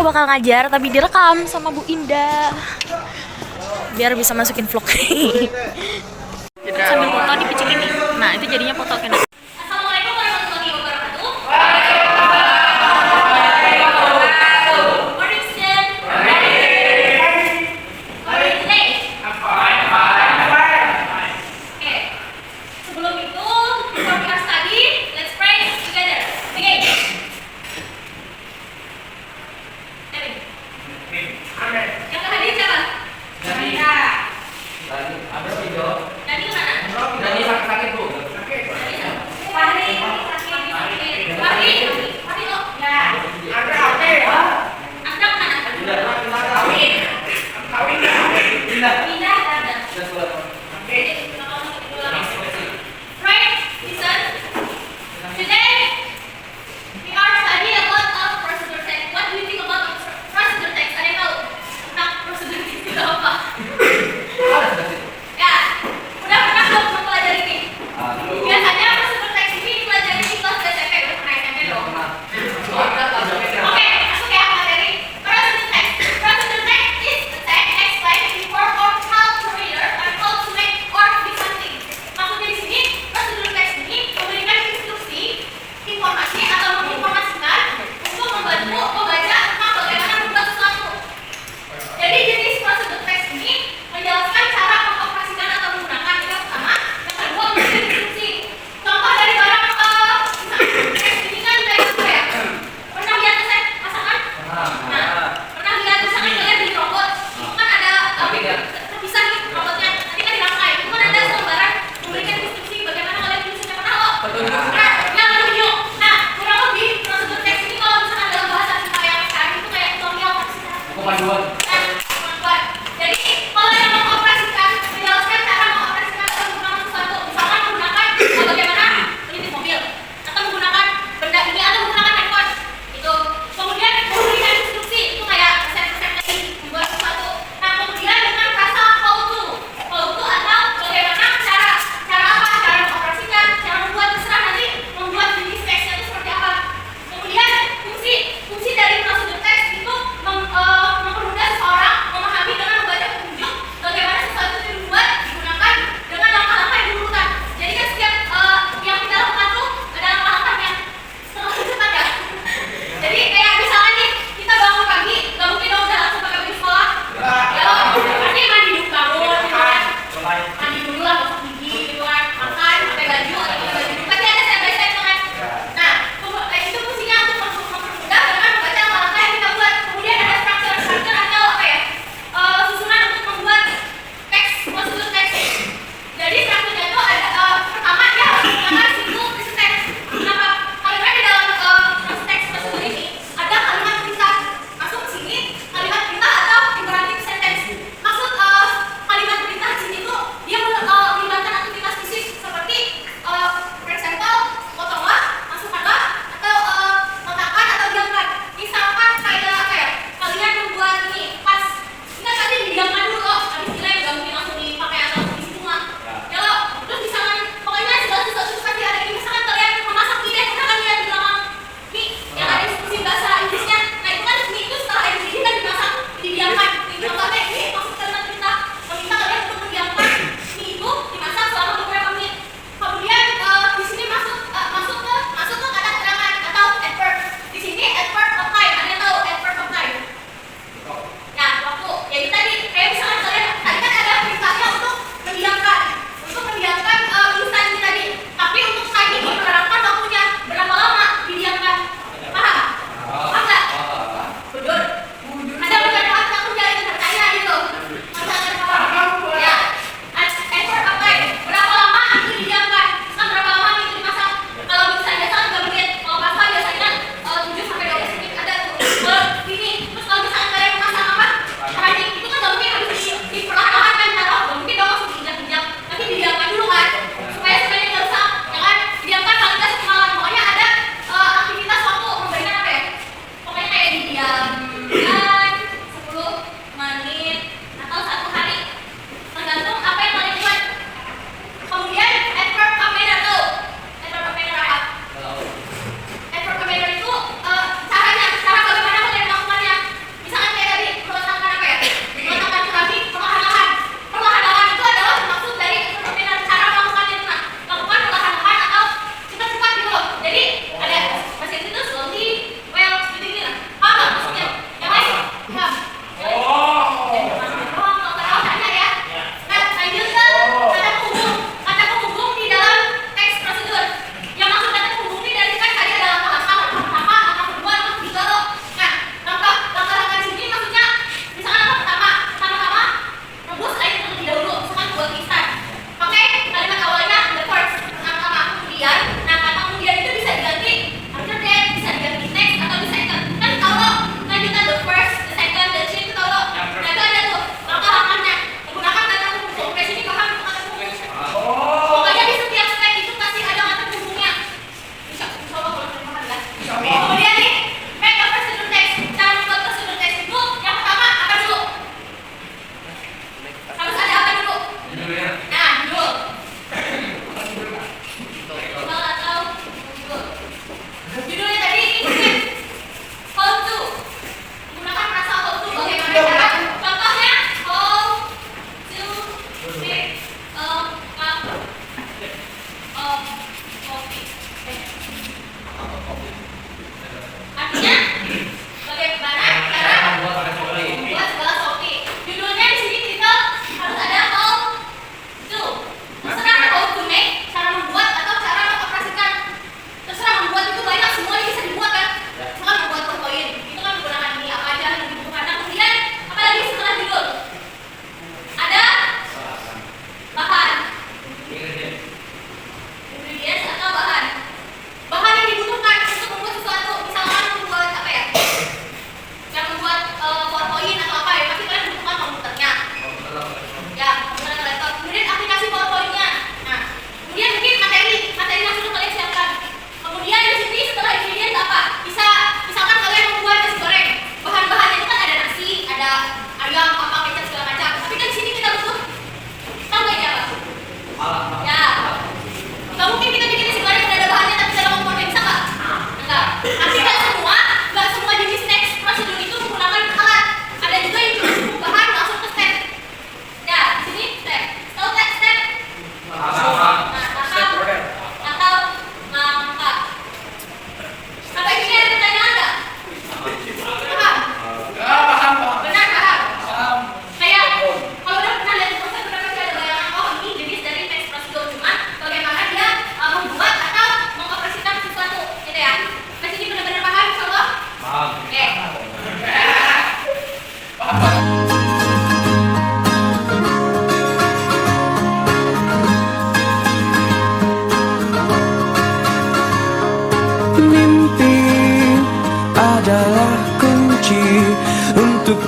bakal ngajar tapi direkam sama Bu Indah biar bisa masukin vlog. Sambil foto dipicik ini. Nah, itu jadinya foto kena. Assalamualaikum warahmatullahi wabarakatuh. Morning student. Morning today. Oke. Sebelum itu, before we study, let's pray together. Begin. Amin. Yang hadir siapa? Dani. Ada video. Dani mana? Dani sakit Bu. Sakit. Fahri sakit. Fahri lo. Ya. Ada. Ada mana? Kawin. Pindah ada. Oke. Right. Listen. Today we are studying a lot of procedure text. What do you think about procedure text? Ada yang tahu tentang prosedur itu apa? Ya, udah pernah belum mempelajari ini? Biasanya prosedur teks ini dipelajari di kelas SMP, udah pernah SMP dong? Oke, masuk ya materi. Prosedur teks. Prosedur teks is the text explained in form of how the reader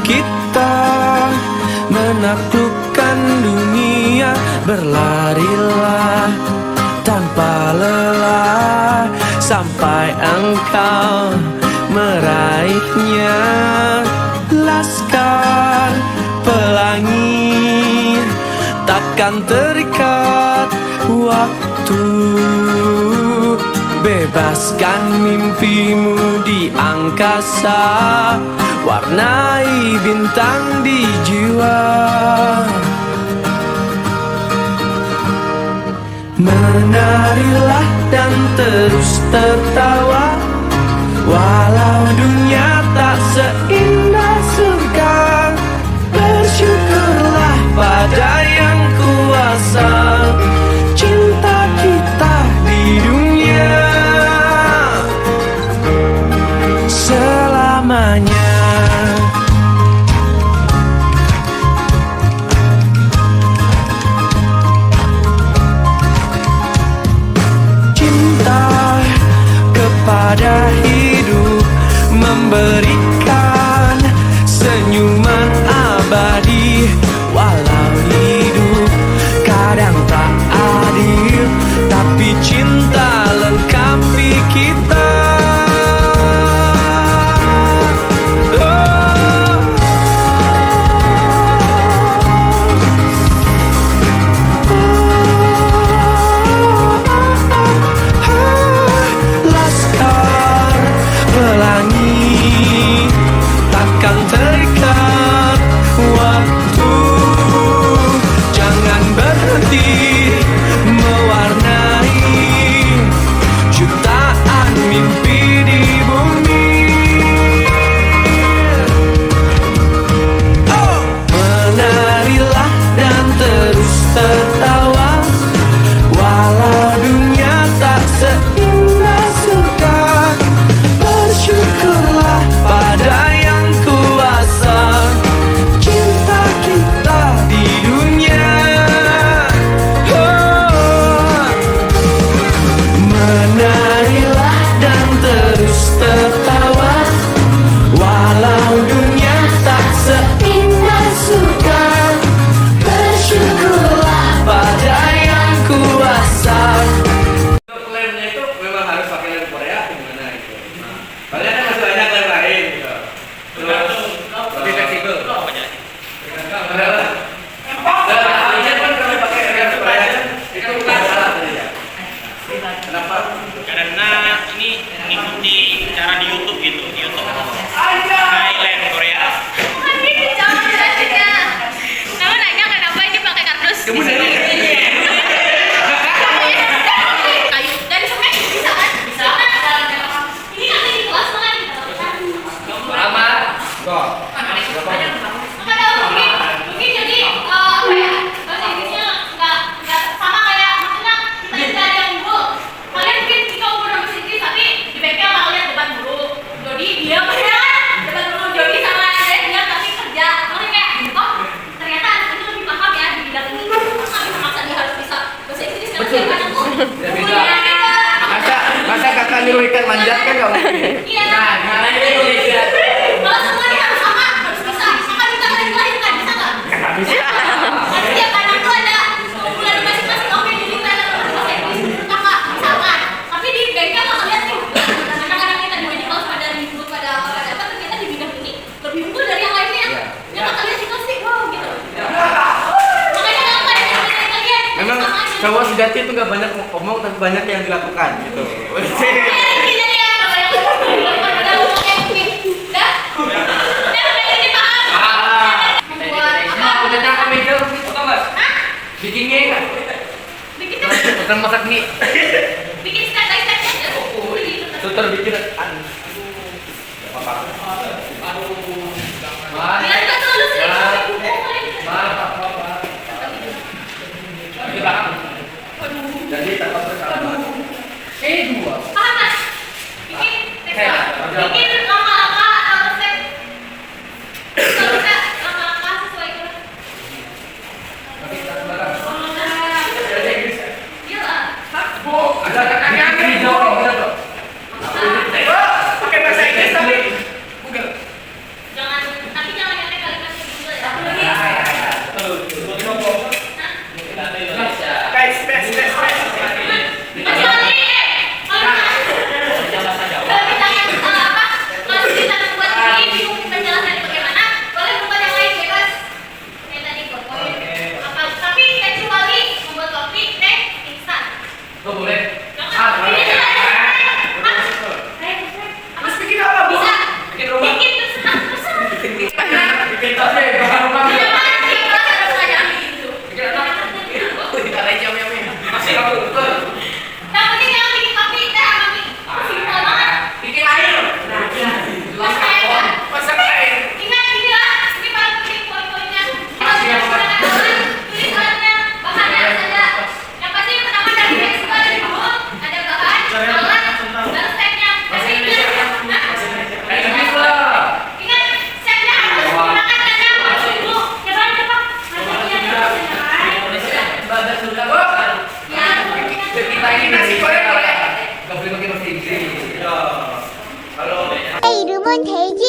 kita menaklukkan dunia. Berlarilah tanpa lelah sampai engkau meraihnya. Laskar Pelangi takkan terikat waktu. Bebaskan mimpimu di angkasa, warnai bintang di jiwa. Menarilah dan terus tertawa, walau dunia tak seindah surga. Bersyukurlah pada yang kuasa, cinta kita di dunia selamanya. Pada hidup memberikan senyuman abadi. Walau hidup kadang tak adil, tapi cinta lengkapi kita. Karena ini mengikuti cara di YouTube gitu, di YouTube Thailand Korea. Bukan gitu, jangan jelasinnya. Nama nanya kenapa ini pakai kardus? Kamu nanya. Kayu dari semen bisa kan? Bisa. Ini nanti di kelas kan? Lama. Kok. Mungkin jadi apa ya? Bahasa Inggrisnya nggak sama kayak maksudnya kita belajar yang dulu. Kalian mungkin kita umur bahasa Inggris tapi di bengkel kalau lihat debat dulu. Jadi dia debat dulu Jody sama saya dia tapi kerja. Makanya kayak oh ternyata anak ini lebih paham ya di bidang ini. Nggak bisa maksa dia harus bisa bahasa Inggris karena siapa anakku? Tidak bisa. Masa kakak nyuruh ikan manjat kan nggak mungkin. Iya. Karena ini Indonesia. Kalau semuanya harus sama, harus bisa. Sama kita dari dilahirkan bisa nggak? Nggak bisa. Karena tiap anak tuh ada keunggulan di masing-masing. Oke, jadi kita ada bahasa Inggris kakak misalkan. Tapi di bengkel kalau lihat nih, anak-anak kita di medical pada ribut pada apa ternyata di bidang ini lebih unggul dari yang lainnya. Yang kakak lihat itu sih, wow gitu. Makanya kakak ada yang dari kalian. Memang cowok sejati itu nggak banyak ngomong tapi banyak yang dilakukan gitu. Jadi ya, kalau yang udah ngomong kayak mungkin, dah, ini paham. Membuat apa? Udah cakep itu, apa mas? Bikinnya kan? Bikin Bukan masak mie. bikin step by stepnya ya. Tutor bikin. Apa? Biar nggak terlalu serius. Jadi tanpa bersama. Dua. Paham mas? Bikin langkah-langkah atau resep. Kalau bisa langkah-langkah sesuai dengan. Iya lah. Ada kakaknya di Jawa. Pakai bahasa Inggris tapi Google. Tapi jangan yang Oh, boleh. Jangan. Ini Terus bikin apa, Bu? bisa. Bikin rumah. Bikin terserah. Bikin tas deh, bikin rumah. Tidak mati, kalau harus saya itu. Bikin apa? Kita aja jam-jam ini. Masih kamu. Yang penting jangan bikin kopi, teh, mami. Simpel banget. Bikin air. Masak air, Kak. Masak air. Ingat ini lah, ini paling penting poin-poinnya. Kalau tidak menggunakan alat, tulis alatnya, bahannya apa saja. Yang pasti pertama dari basic dari dulu, ada bahan, alat, baru stepnya. Bahasa Indonesia. Kayak gitu lah. Ingat, stepnya harus menggunakan kata dulu. Coba cepat. Bahasa Sunda, Bu. Ya. Kita ini nasi goreng boleh. Gak boleh pakai bahasa Inggris. Kalau 내 이름은 돼지